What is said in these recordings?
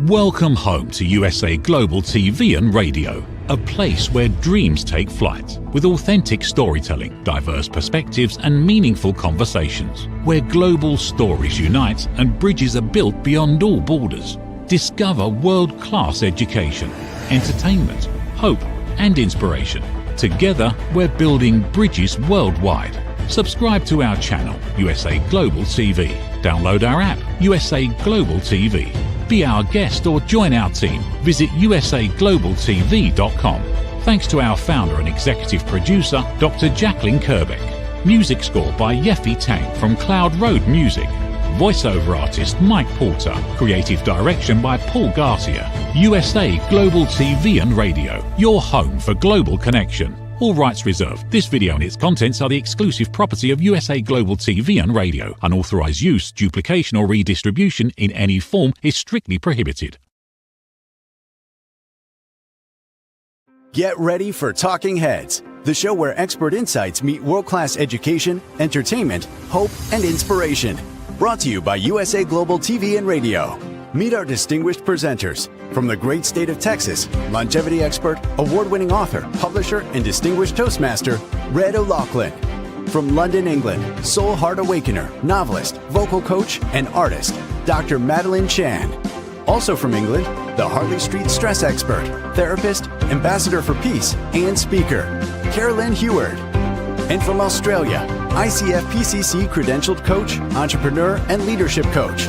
Welcome home to USA Global TV and Radio, a place where dreams take flight, with authentic storytelling, diverse perspectives and meaningful conversations, where global stories unite and bridges are built beyond all borders. Discover world-class education, entertainment, hope and inspiration. Together, we're building bridges worldwide. Subscribe to our channel, USA Global TV. Download our app, USA Global TV. Be our guest or join our team. Visit usaglobaltv.com. Thanks to our founder and executive producer, Dr. Jacqueline Kerbeck. Music score by Yeffy Tang from Cloud Road Music. Voiceover artist Mike Porter. Creative direction by Paul Garcia. USA Global TV and Radio. Your home for global connection. All rights reserved. This video and its contents are the exclusive property of USA Global TV and Radio. Unauthorized use, duplication or redistribution in any form is strictly prohibited. Get ready for Talking Heads, the show where expert insights meet world-class education, entertainment, hope, and inspiration. Brought to you by USA Global TV and Radio. Meet our distinguished presenters. From the great state of Texas, longevity expert, award-winning author, publisher, and distinguished Toastmaster, Red O'Loughlin. From London, England, Soul Heart Awakener, novelist, vocal coach, and artist, Dr. Madalene Chan. Also from England, the Harley Street stress expert, therapist, ambassador for peace, and speaker, Carolyn Heward. And from Australia, ICF PCC credentialed coach, entrepreneur, and leadership coach,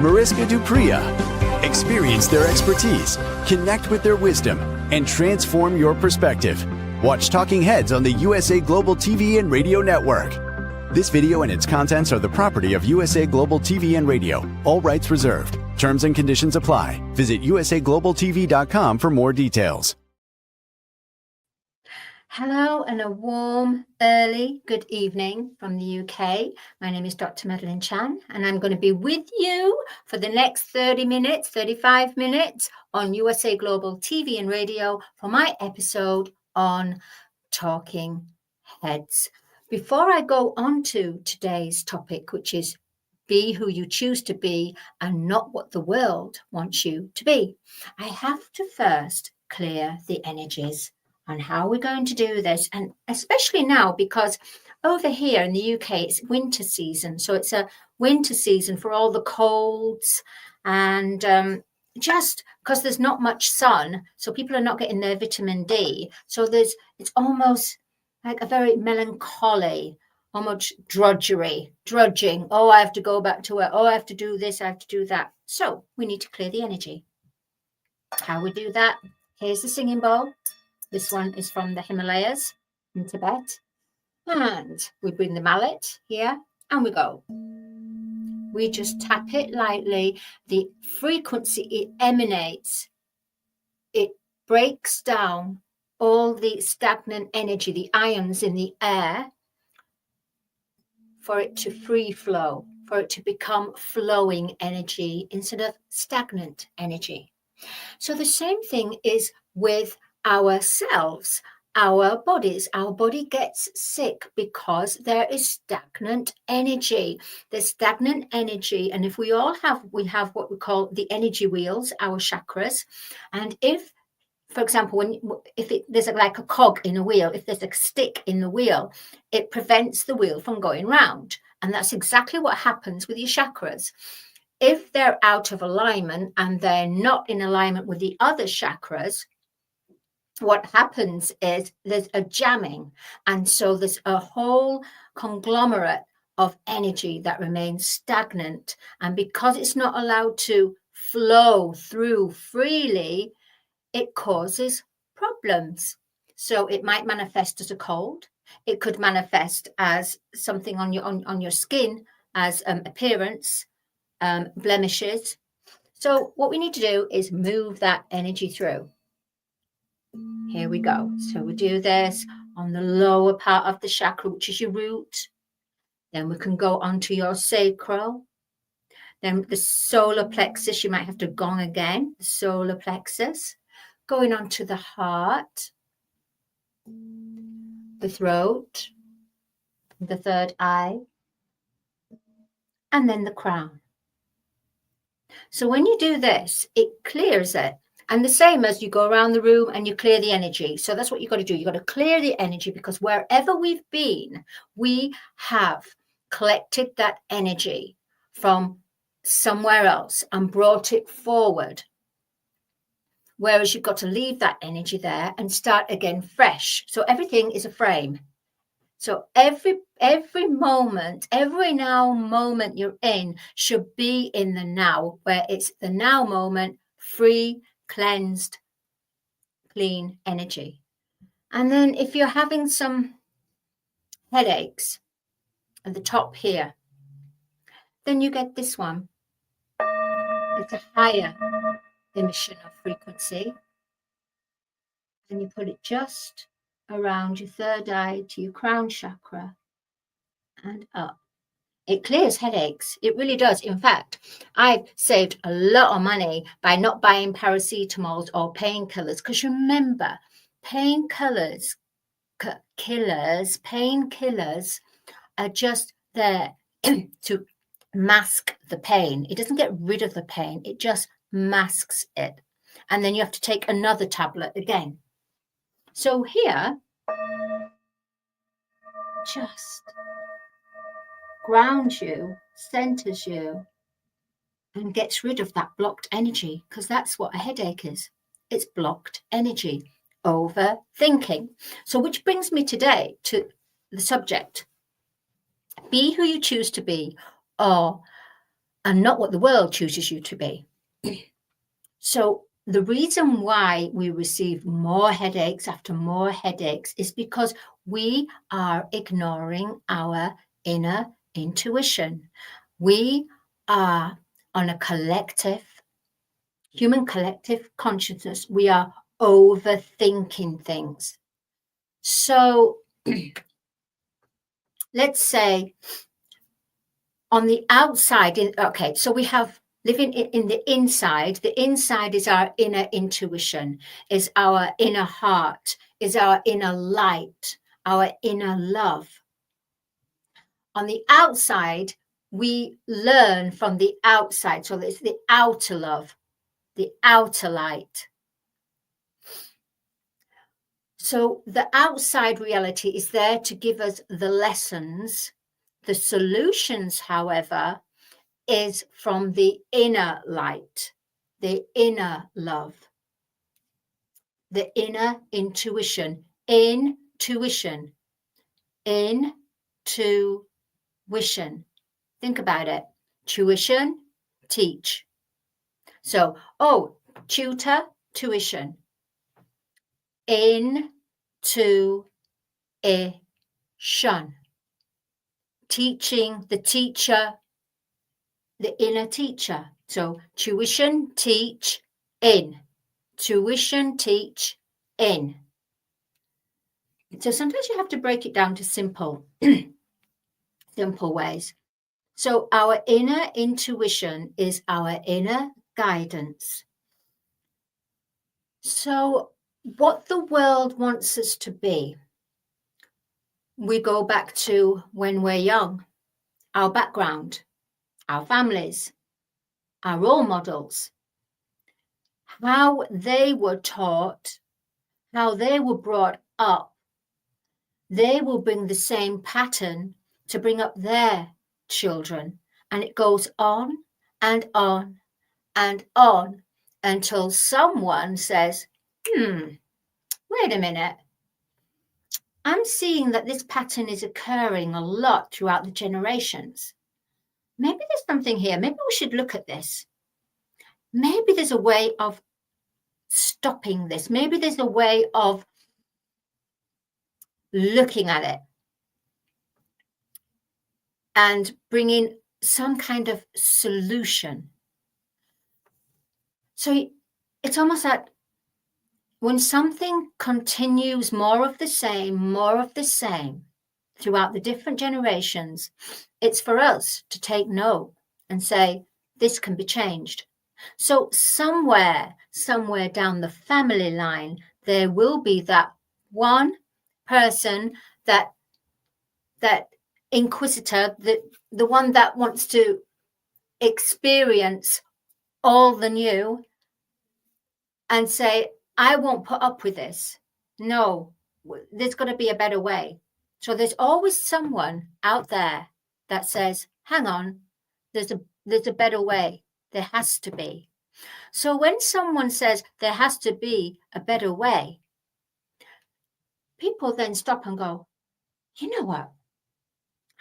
Mariska Dupria. Experience their expertise, connect with their wisdom, and transform your perspective. Watch Talking Heads on the USA Global TV and Radio Network. This video and its contents are the property of USA Global TV and Radio. All rights reserved. Terms and conditions apply. Visit usaglobaltv.com for more details. Hello and a warm, early good evening from the UK. My name is Dr. Madalene Chan and I'm going to be with you for the next 30 minutes, 35 minutes on USA Global TV and Radio for my episode on Talking Heads. Before I go on to today's topic, which is be who you choose to be and not what the world wants you to be, I have to first clear the energies on how we're going to do this, and especially now because over here in the UK it's winter season, so it's a winter season for all the colds and just because there's not much sun, so people are not getting their vitamin D, so it's almost like a very melancholy, almost drudging. Oh, I have to go back to work. Oh, I have to do this, I have to do that. So we need to clear the energy. How we do that? Here's the singing bowl. This one is from the Himalayas in Tibet. And we bring the mallet here and we go. We just tap it lightly. The frequency it emanates, it breaks down all the stagnant energy, the ions in the air, for it to free flow, for it to become flowing energy instead of stagnant energy. So the same thing is with ourselves, our bodies. Our body gets sick because there is stagnant energy. There's stagnant energy, and if we have what we call the energy wheels, our chakras. And if, for example, there's like a cog in a wheel, if there's a stick in the wheel, it prevents the wheel from going round. And that's exactly what happens with your chakras. If they're out of alignment and they're not in alignment with the other chakras, what happens is there's a jamming, and so there's a whole conglomerate of energy that remains stagnant, and because it's not allowed to flow through freely, it causes problems. So it might manifest as a cold, it could manifest as something on your skin, as appearance, blemishes. So what we need to do is move that energy through. Here we go. So we do this on the lower part of the chakra, which is your root. Then we can go on to your sacral. Then the solar plexus, you might have to gong again, the solar plexus. Going on to the heart, the throat, the third eye, and then the crown. So when you do this, it clears it. And the same as you go around the room and you clear the energy. So that's what you've got to do. You've got to clear the energy, because wherever we've been, we have collected that energy from somewhere else and brought it forward. Whereas you've got to leave that energy there and start again fresh. So everything is a frame. So every moment, every now moment you're in should be in the now, where it's the now moment, free, cleansed, clean energy. And then if you're having some headaches at the top here, then you get this one. It's a higher emission of frequency. And you put it just around your third eye to your crown chakra and up. It clears headaches. It really does. In fact, I've saved a lot of money by not buying paracetamols or painkillers, because remember, painkillers are just there to mask the pain. It doesn't get rid of the pain. It just masks it. And then you have to take another tablet again. So here, just grounds you, centers you, and gets rid of that blocked energy, because that's what a headache is. It's blocked energy, overthinking. So which brings me today to the subject. Be who you choose to be, and not what the world chooses you to be. So the reason why we receive more headaches after more headaches is because we are ignoring our inner intuition. We are on a human collective consciousness. We are overthinking things. So let's say on the outside, so we have living in the inside. The inside is our inner intuition, is our inner heart, is our inner light, our inner love. On the outside, we learn from the outside. So it's the outer love, the outer light. So the outside reality is there to give us the lessons. The solutions, however, is from the inner light, the inner love, the inner intuition. Intuition. Think about it. Tuition, teach. So, tutor, tuition. Intuition. Teaching, the teacher, the inner teacher. So tuition, teach, in. Tuition, teach, in. So sometimes you have to break it down to simple ways. So our inner intuition is our inner guidance. So what the world wants us to be, we go back to when we're young, our background, our families, our role models, how they were taught, how they were brought up. They will bring the same pattern to bring up their children. And it goes on and on and on until someone says, wait a minute. I'm seeing that this pattern is occurring a lot throughout the generations. Maybe there's something here. Maybe we should look at this. Maybe there's a way of stopping this. Maybe there's a way of looking at it and bringing some kind of solution. So it's almost like when something continues more of the same throughout the different generations, it's for us to take note and say, this can be changed. So somewhere down the family line, there will be that one person, that inquisitor, the one that wants to experience all the new and say, I won't put up with this. No, there's got to be a better way. So there's always someone out there that says, hang on, there's a better way. There has to be. So when someone says there has to be a better way, people then stop and go, you know what?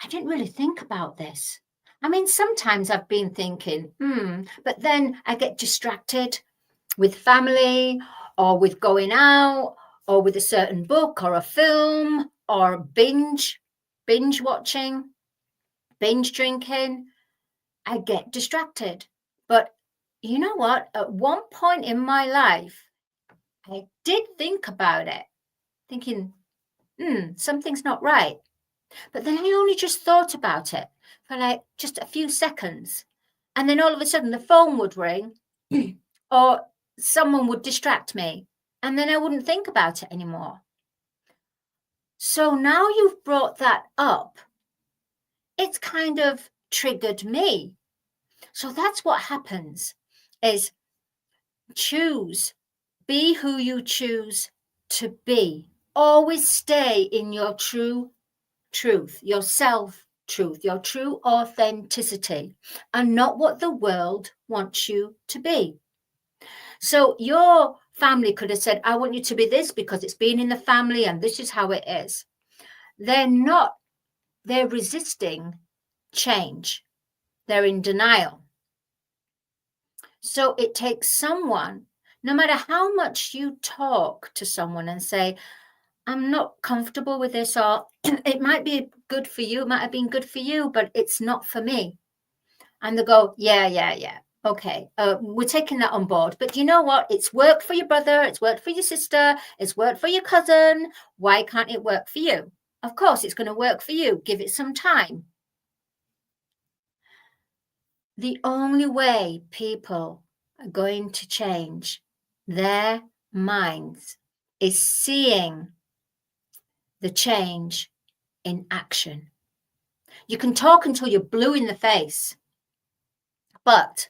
I didn't really think about this. I mean, sometimes I've been thinking, but then I get distracted with family or with going out or with a certain book or a film or binge watching, binge drinking. I get distracted. But you know what? At one point in my life, I did think about it, thinking, something's not right. But then I only just thought about it for like just a few seconds. And then all of a sudden the phone would ring or someone would distract me. And then I wouldn't think about it anymore. So now you've brought that up, it's kind of triggered me. So that's what happens is be who you choose to be. Always stay in your true truth, your self-truth, your true authenticity, and not what the world wants you to be. So your family could have said, I want you to be this because it's been in the family and this is how it is. They're resisting change. They're in denial. So it takes someone, no matter how much you talk to someone and say, I'm not comfortable with this, or it might be good for you, it might have been good for you, but it's not for me. And they go, yeah. Okay, we're taking that on board. But you know what? It's worked for your brother, it's worked for your sister, it's worked for your cousin. Why can't it work for you? Of course, it's going to work for you. Give it some time. The only way people are going to change their minds is seeing the change in action. You can talk until you're blue in the face, but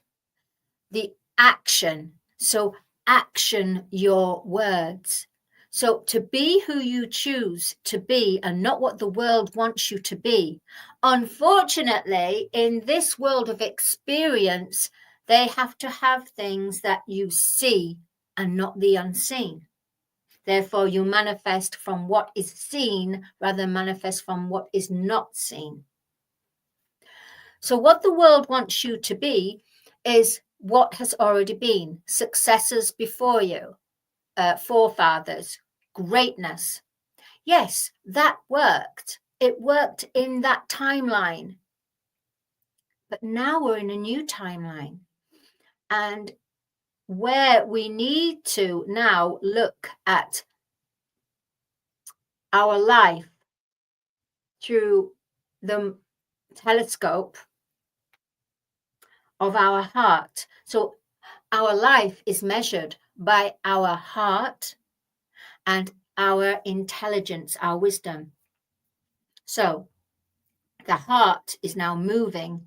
the action, so action your words. So to be who you choose to be and not what the world wants you to be. Unfortunately, in this world of experience, they have to have things that you see and not the unseen. Therefore, you manifest from what is seen rather than manifest from what is not seen. So what the world wants you to be is what has already been. Successors before you, forefathers, greatness. Yes, that worked. It worked in that timeline. But now we're in a new timeline. And where we need to now look at our life through the telescope of our heart. So our life is measured by our heart and our intelligence, our wisdom. So the heart is now moving,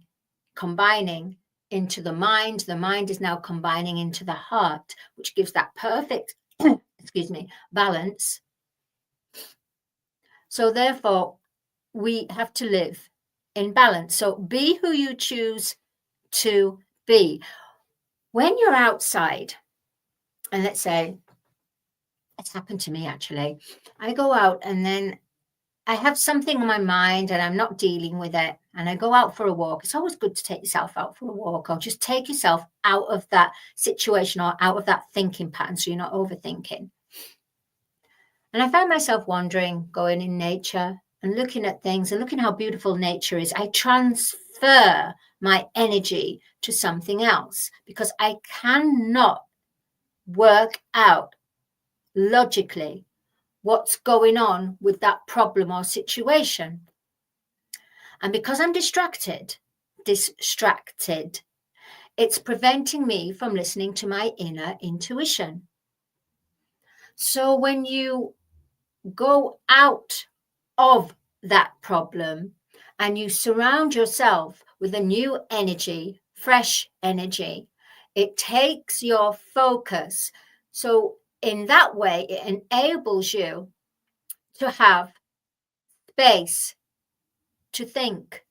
combining into the mind. The mind is now combining into the heart, which gives that perfect, balance. So therefore, we have to live in balance. So be who you choose to be. When you're outside, and let's say, it's happened to me actually, I go out and then I have something on my mind and I'm not dealing with it, and I go out for a walk. It's always good to take yourself out for a walk, or just take yourself out of that situation or out of that thinking pattern so you're not overthinking. And I found myself wandering, going in nature and looking at things and looking how beautiful nature is. I transfer my energy to something else because I cannot work out logically what's going on with that problem or situation. And because I'm distracted, it's preventing me from listening to my inner intuition. So when you go out of that problem and you surround yourself with a new energy, fresh energy, It takes your focus. So in that way, it enables you to have space to think.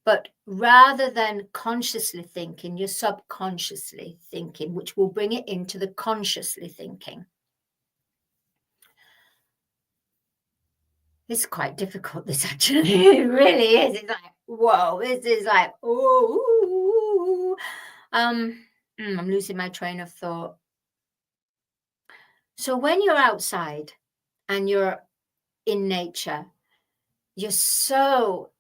But rather than consciously thinking, you're subconsciously thinking, which will bring it into the consciously thinking. It's quite difficult, this actually. It really is. It's like, whoa, this is like, oh, I'm losing my train of thought. So when you're outside and you're in nature, you're so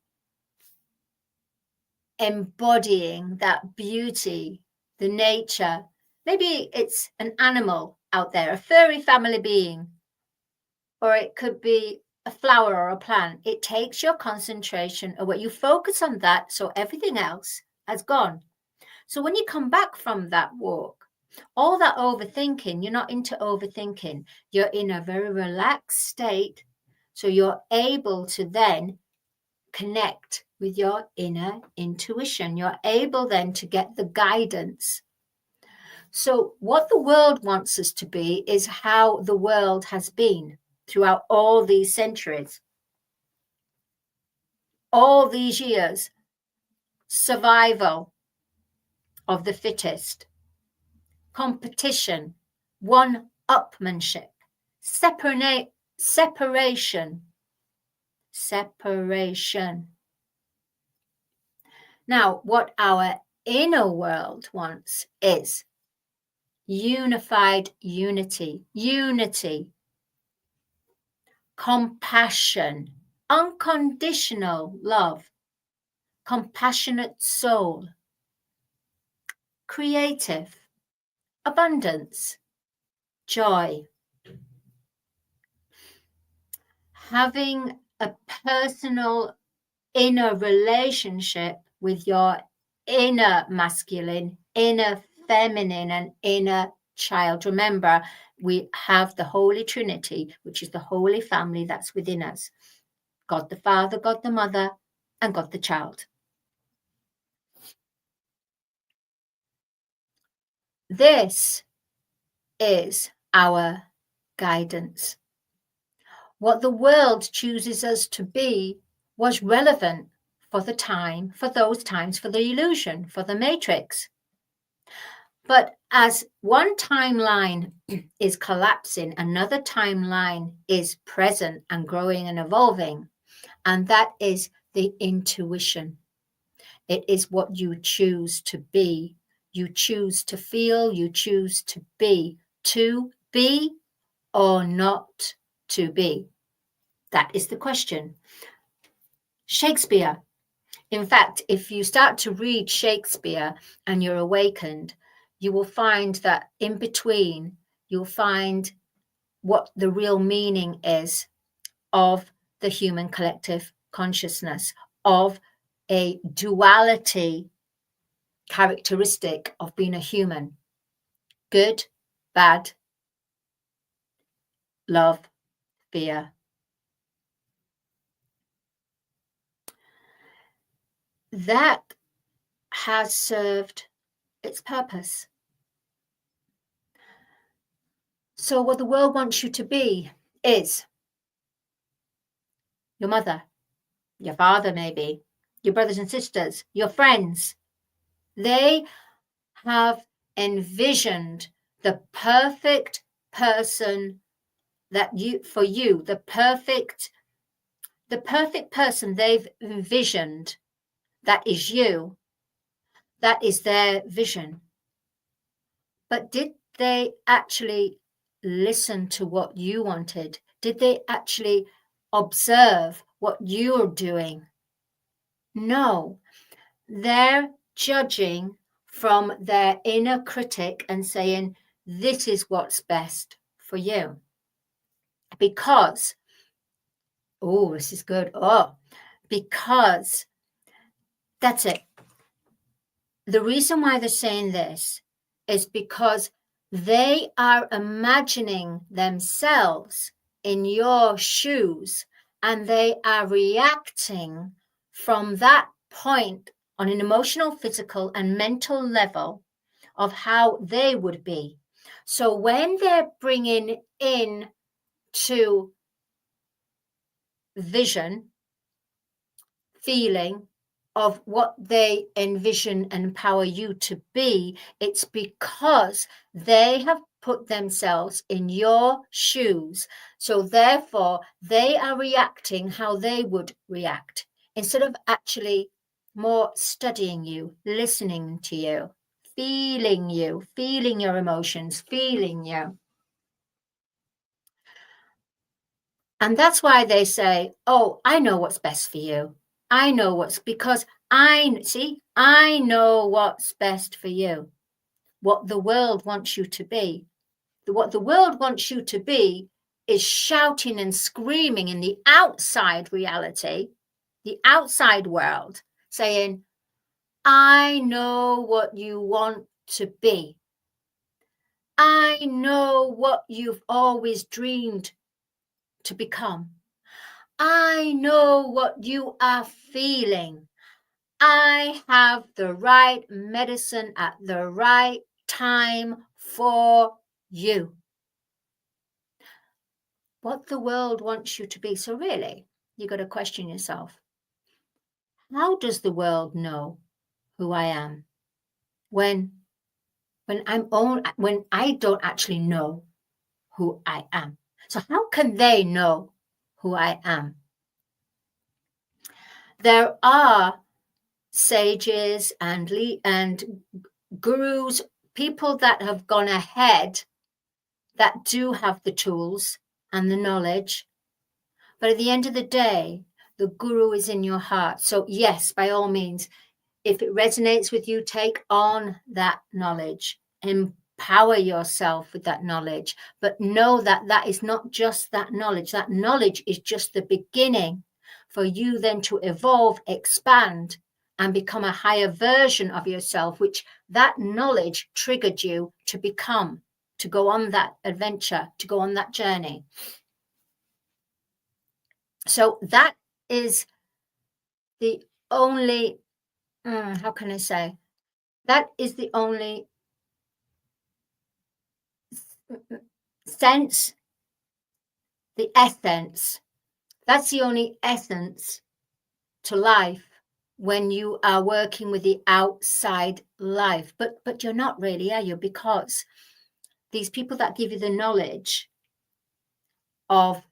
embodying that beauty, the nature. Maybe it's an animal out there, a furry family being, or it could be a flower or a plant. It takes your concentration away. You focus on that, so everything else has gone. So when you come back from that walk, all that overthinking, you're not into overthinking. You're in a very relaxed state. So you're able to then connect with your inner intuition. You're able then to get the guidance. So what the world wants us to be is how the world has been throughout all these centuries, all these years. Survival of the fittest, competition, one-upmanship, separation. Now, what our inner world wants is unified unity, compassion, unconditional love, compassionate soul, creative, abundance, joy. Having a personal inner relationship with your inner masculine, inner feminine, and inner child. Remember, we have the Holy Trinity, which is the Holy Family that's within us. God the Father, God the Mother, and God the Child. This is our guidance. What the world chooses us to be was relevant for the time, for those times, for the illusion, for the matrix. But as one timeline is collapsing, another timeline is present and growing and evolving. And that is the intuition. It is what you choose to be. You choose to feel, you choose to be or not to be. That is the question. Shakespeare. In fact, if you start to read Shakespeare and you're awakened, you will find that in between, you'll find what the real meaning is of the human collective consciousness, of a duality characteristic of being a human. Good, bad, love, fear. That has served its purpose. So what the world wants you to be is your mother, your father maybe, your brothers and sisters, your friends. They have envisioned the perfect person that the perfect person they've envisioned, that is you. That is their vision. But did they actually listen to what you wanted? Did they actually observe what you're doing? No. They're judging from their inner critic and saying, this is what's best for you. Because, this is good. Because that's it. The reason why they're saying this is because they are imagining themselves in your shoes and they are reacting from that point on an emotional, physical, and mental level of how they would be. So when they're bringing in to vision, feeling of what they envision and empower you to be, it's because they have put themselves in your shoes. So therefore, they are reacting how they would react instead of actually more studying you, listening to you, feeling your emotions, feeling you. And that's why they say, oh, I know what's best for you. I know what's, because I know what's best for you. What the world wants you to be. What the world wants you to be is shouting and screaming in the outside reality, the outside world, saying, I know what you want to be. I know what you've always dreamed to become. I know what you are feeling. I have the right medicine at the right time for you. What the world wants you to be. So really, you got to question yourself. How does the world know who I am when I don't actually know who I am? So how can they know who I am? There are sages and gurus, people that have gone ahead that do have the tools and the knowledge. But at the end of the day, the guru is in your heart. So yes, by all means, if it resonates with you, take on that knowledge, empower yourself with that knowledge. But know that that is not just that knowledge. That knowledge is just the beginning for you then to evolve, expand, and become a higher version of yourself, which that knowledge triggered you to become, to go on that adventure, to go on that journey. So that is the only, how can I say? That is the only sense, the essence. That's the only essence to life when you are working with the outside life. But you're not really, are you? Because these people that give you the knowledge of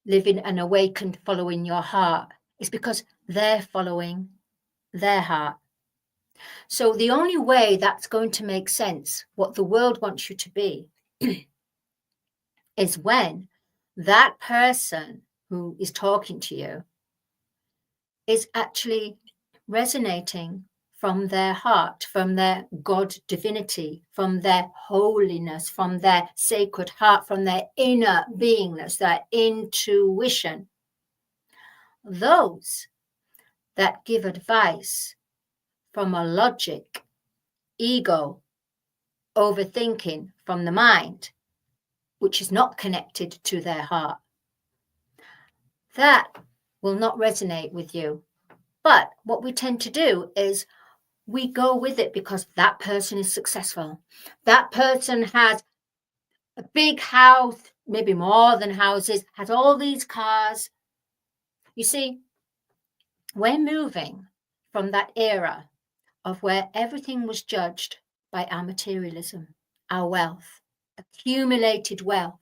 living an awakened, following your heart, is because they're following their heart. So the only way that's going to make sense, what the world wants you to be, is when that person who is talking to you is actually resonating from their heart, from their God divinity, from their holiness, from their sacred heart, from their inner beingness, their intuition. Those that give advice from a logic, ego, overthinking from the mind, which is not connected to their heart, that will not resonate with you. But what we tend to do is we go with it because that person is successful. That person has a big house, maybe more than houses, has all these cars. You see, we're moving from that era of where everything was judged by our materialism, our wealth, accumulated wealth,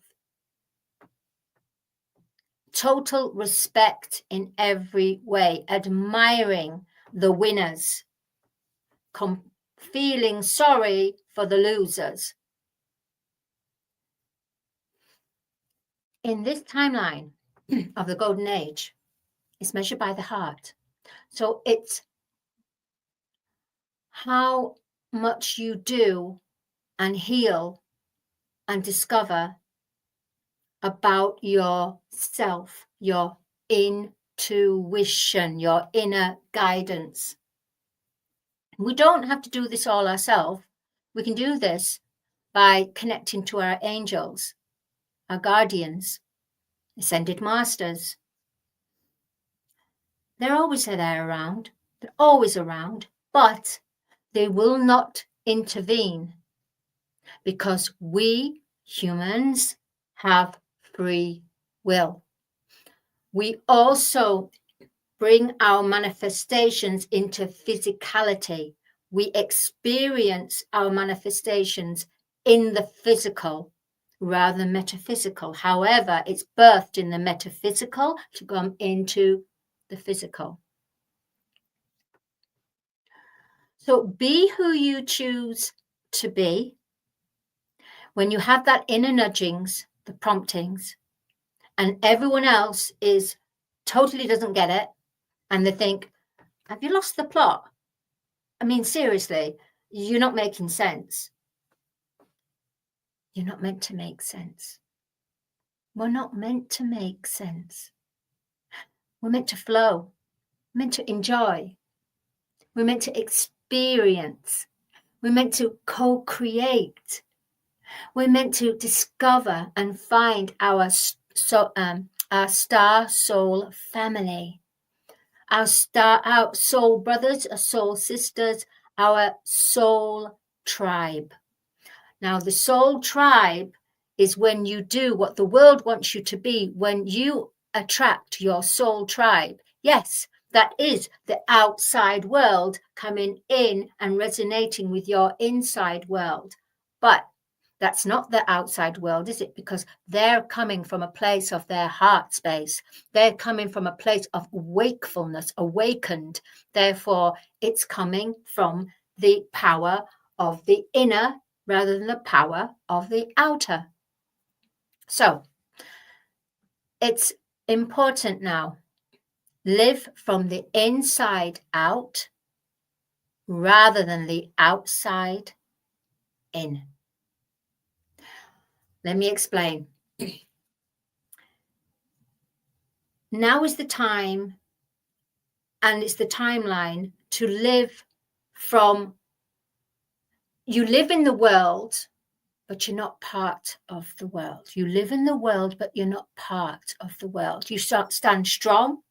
total respect in every way, admiring the winners, feeling sorry for the losers. In this timeline of the golden age, it's measured by the heart. So it's how much you do and heal and discover about yourself, your intuition, your inner guidance. We don't have to do this all ourselves. We can do this by connecting to our angels, our guardians, ascended masters. They're always there around. They're always around, but they will not intervene, because we humans have free will. We also bring our manifestations into physicality. We experience our manifestations in the physical rather than metaphysical. However, it's birthed in the metaphysical to come into the physical. So be who you choose to be. When you have that inner nudgings, the promptings, and everyone else is totally doesn't get it, and they think, have you lost the plot? I mean, seriously, you're not making sense. You're not meant to make sense. We're not meant to make sense. We're meant to flow. We're meant to enjoy. We're meant to experience. We're meant to co-create. We're meant to discover and find our star soul family, our soul brothers, our soul sisters, our soul tribe. Now, the soul tribe is when you do what the world wants you to be, when you attract your soul tribe. Yes, that is the outside world coming in and resonating with your inside world. But that's not the outside world, is it? Because they're coming from a place of their heart space. They're coming from a place of wakefulness, awakened. Therefore, it's coming from the power of the inner rather than the power of the outer. So it's important now. Live from the inside out rather than the outside in. Let me explain. Now is the time, and it's the timeline to live from, you live in the world, but you're not part of the world. You live in the world, but you're not part of the world. You stand strong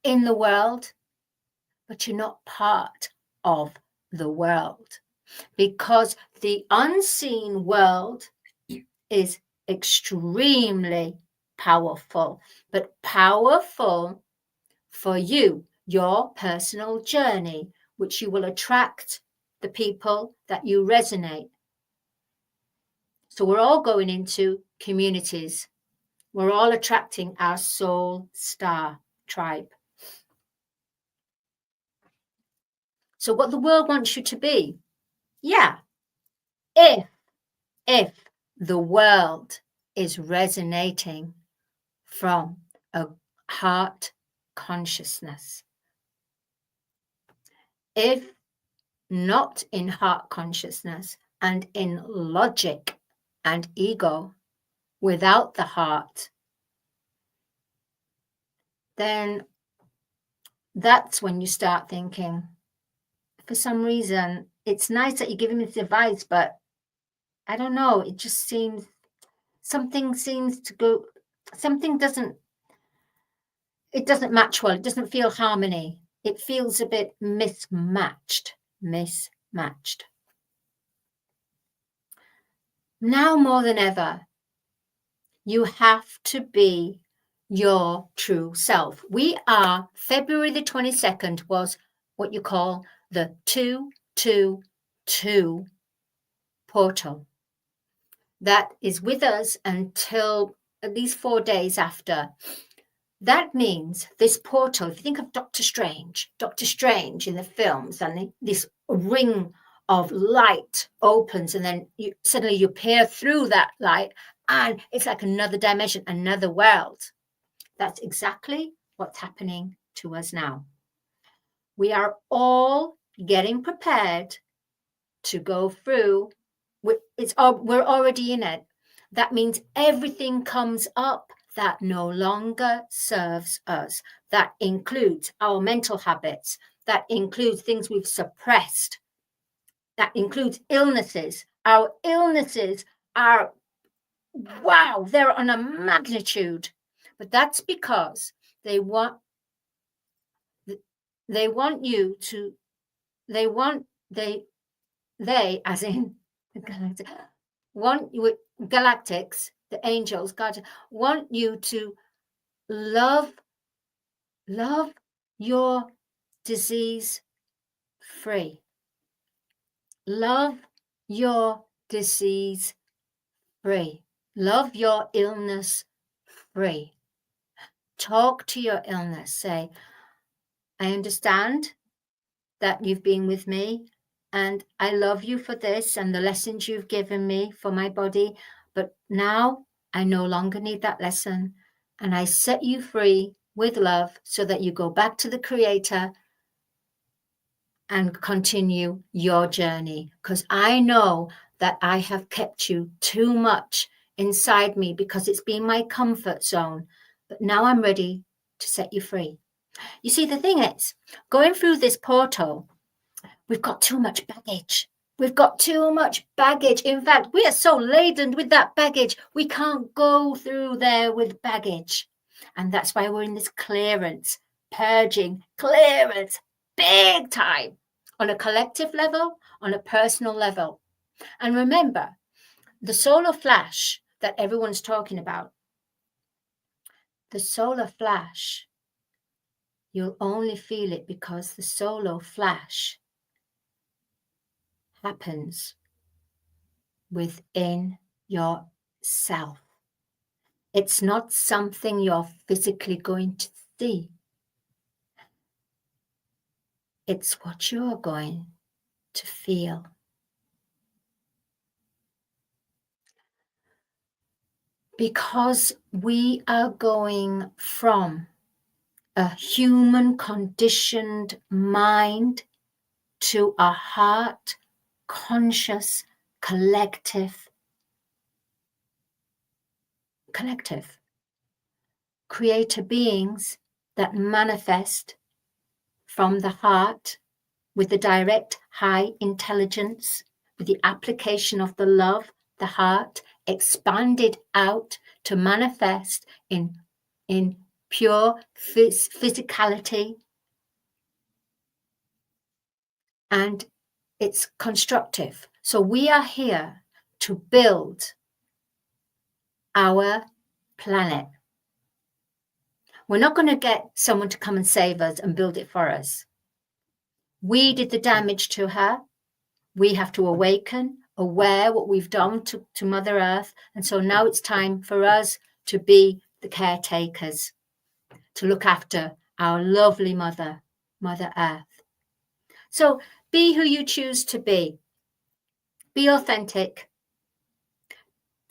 in the world, but you're not part of the world, because the unseen world is extremely powerful, but powerful for you, your personal journey, which you will attract the people that you resonate. So we're all going into communities. We're all attracting our soul star tribe. So what the world wants you to be, yeah, if the world is resonating from a heart consciousness. If not in heart consciousness and in logic and ego, without the heart, then that's when you start thinking, for some reason, it's nice that you're giving me this advice, but I don't know, it just seems, something seems to go, something doesn't, it doesn't match well. It doesn't feel harmony. It feels a bit mismatched. Now more than ever, you have to be your true self. We are, February the 22nd was what you call the 222 portal. That is with us until at least 4 days after. That means this portal, if you think of Doctor Strange in the films, and this ring of light opens, and then suddenly you peer through that light, and it's like another dimension, another world. That's exactly what's happening to us now. We are all getting prepared to go through. We're already in it. That means everything comes up that no longer serves us. That includes our mental habits. That includes things we've suppressed. That includes illnesses. Our illnesses are, wow, they're on a magnitude. But that's because they want you to, they they, as in galactics, the angels, God, want you to love your disease free. Love your disease free. Love your illness free. Talk to your illness. Say, I understand that you've been with me, and I love you for this and the lessons you've given me for my body, but now I no longer need that lesson, and I set you free with love so that you go back to the Creator and continue your journey, because I know that I have kept you too much inside me because it's been my comfort zone, but now I'm ready to set you free. You see, the thing is, going through this portal, we've got too much baggage. We've got too much baggage. In fact, we are so laden with that baggage, we can't go through there with baggage. And that's why we're in this clearance, purging, clearance, big time, on a collective level, on a personal level. And remember, the solar flash that everyone's talking about, the solar flash, you'll only feel it because the solar flash happens within yourself. It's not something you're physically going to see. It's what you're going to feel. Because we are going from a human conditioned mind to a heart conscious collective creator beings that manifest from the heart with the direct high intelligence, with the application of the love, the heart expanded out to manifest in pure physicality, and it's constructive. So we are here to build our planet. We're not going to get someone to come and save us and build it for us. We did the damage to her. We have to awaken, aware what we've done to Mother Earth. And so now it's time for us to be the caretakers, to look after our lovely Mother Earth. So be who you choose to be. Be authentic.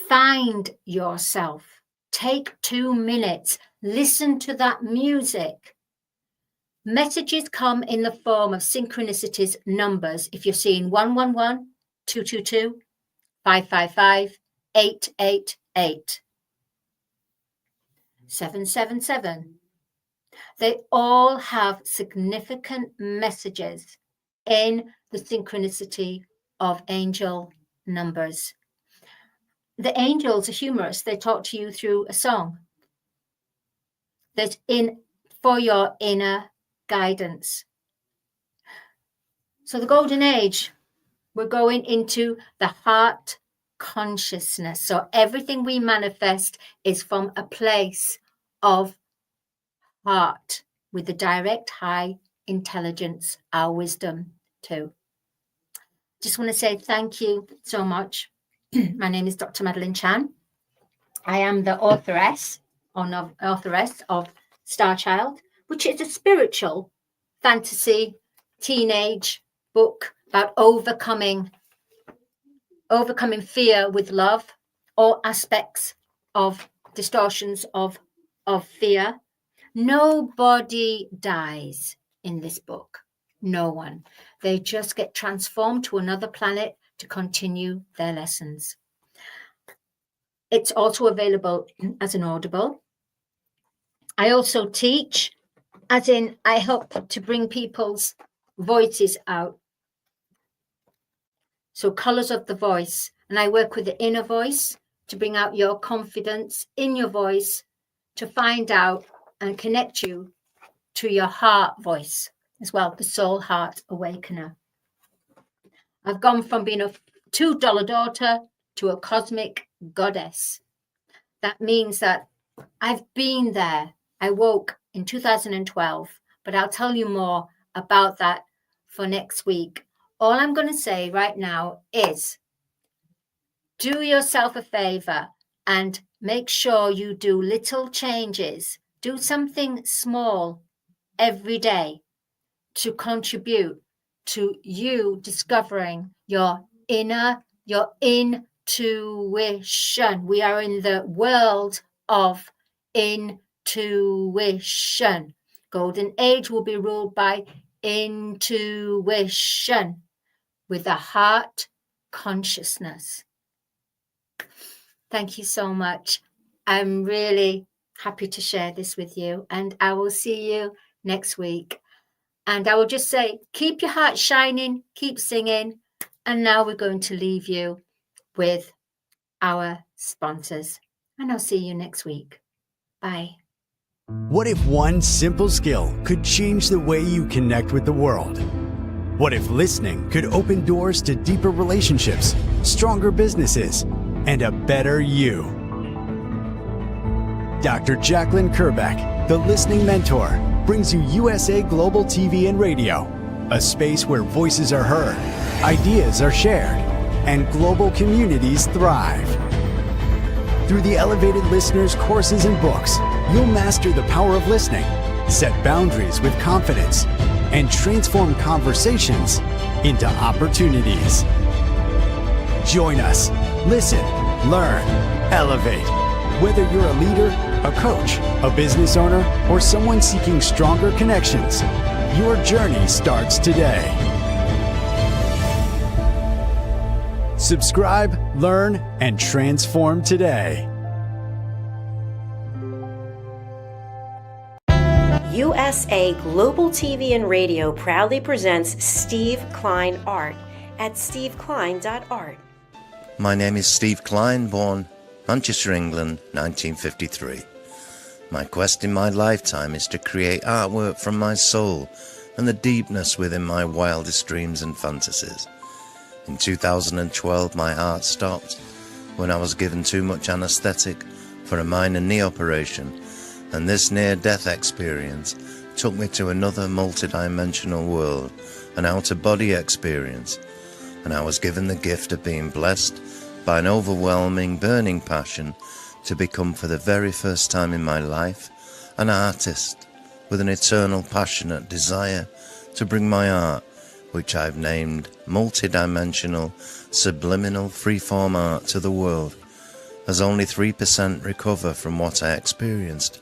Find yourself. Take 2 minutes. Listen to that music. Messages come in the form of synchronicities, numbers. If you're seeing 111, 222, 555, 888, 777. They all have significant messages in the synchronicity of angel numbers. The angels are humorous. They talk to you through a song. That's for your inner guidance. So the golden age, we're going into the heart consciousness. So everything we manifest is from a place of heart with the direct high intelligence, our wisdom too. Just want to say thank you so much. My name is Dr. Madalene Chan. I am the authoress of Star Child, which is a spiritual fantasy teenage book about overcoming fear with love, all aspects of distortions of fear. Nobody dies in this book. No one. They just get transformed to another planet to continue their lessons. It's also available as an Audible. I also teach, as in I help to bring people's voices out. So colors of the voice. And I work with the inner voice to bring out your confidence in your voice, to find out and connect you to your heart voice as well, the Soul Heart Awakener. I've gone from being a $2 daughter to a cosmic goddess. That means that I've been there. I woke in 2012, but I'll tell you more about that for next week. All I'm going to say right now is do yourself a favor and make sure you do little changes. Do something small every day to contribute to you discovering your intuition. We are in the world of intuition. Golden age will be ruled by intuition with a heart consciousness. Thank you so much. I'm really happy to share this with you, and I will see you next week. And I will just say, keep your heart shining, keep singing. And now we're going to leave you with our sponsors. And I'll see you next week. Bye. What if one simple skill could change the way you connect with the world? What if listening could open doors to deeper relationships, stronger businesses, and a better you? Dr. Jacqueline Kerbeck, the Listening Mentor, brings you USA Global TV and Radio, a space where voices are heard, ideas are shared, and global communities thrive. Through the elevated listeners' courses and books, you'll master the power of listening, set boundaries with confidence, and transform conversations into opportunities. Join us. Listen, learn, elevate. Whether you're a leader, a coach, a business owner, or someone seeking stronger connections, your journey starts today. Subscribe, learn, and transform today. USA Global TV and Radio proudly presents Steve Klein Art at steveklein.art. My name is Steve Klein, born Manchester, England, 1953. My quest in my lifetime is to create artwork from my soul and the deepness within my wildest dreams and fantasies. In 2012, my heart stopped when I was given too much anesthetic for a minor knee operation, and this near-death experience took me to another multidimensional world, an out-of-body experience, and I was given the gift of being blessed by an overwhelming, burning passion to become, for the very first time in my life, an artist with an eternal, passionate desire to bring my art, which I've named multidimensional, subliminal, freeform art, to the world, as only 3% recover from what I experienced,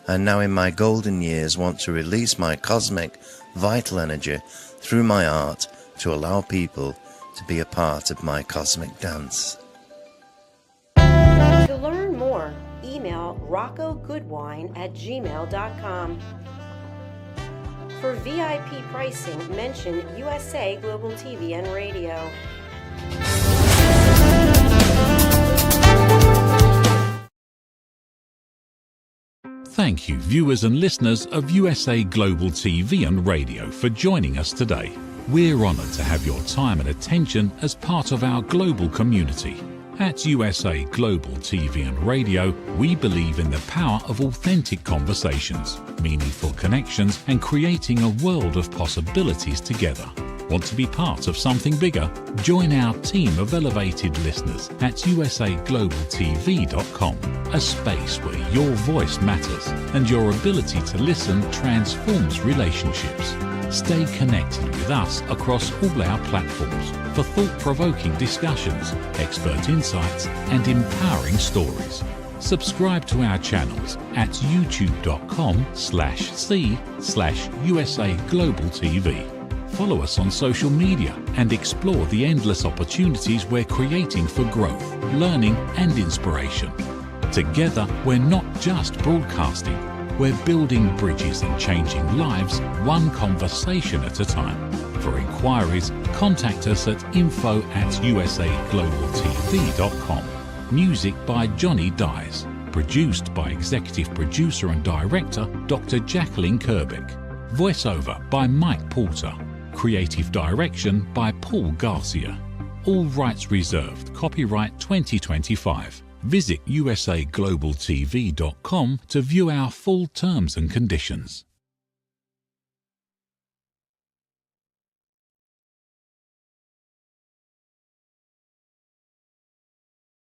and now in my golden years want to release my cosmic, vital energy through my art to allow people to be a part of my cosmic dance. To learn more, email roccogoodwine@gmail.com. For VIP pricing, mention USA Global TV and Radio. Thank you, viewers and listeners of USA Global TV and Radio, for joining us today. We're honoured to have your time and attention as part of our global community. At USA Global TV and Radio, we believe in the power of authentic conversations, meaningful connections, and creating a world of possibilities together. Want to be part of something bigger? Join our team of elevated listeners at usaglobaltv.com, a space where your voice matters and your ability to listen transforms relationships. Stay connected with us across all our platforms for thought-provoking discussions, expert insights, and empowering stories. Subscribe to our channels at youtube.com/c/USA Global TV. Follow us on social media and explore the endless opportunities we're creating for growth, learning, and inspiration. Together, we're not just broadcasting, we're building bridges and changing lives one conversation at a time. For inquiries, contact us at info@usaglobaltv.com. Music by Johnny Dies. Produced by Executive Producer and Director Dr. Jacqueline Kerbeck. Voiceover by Mike Porter. creative direction by Paul Garcia. All rights reserved. Copyright 2025. Visit usaglobaltv.com to view our full terms and conditions.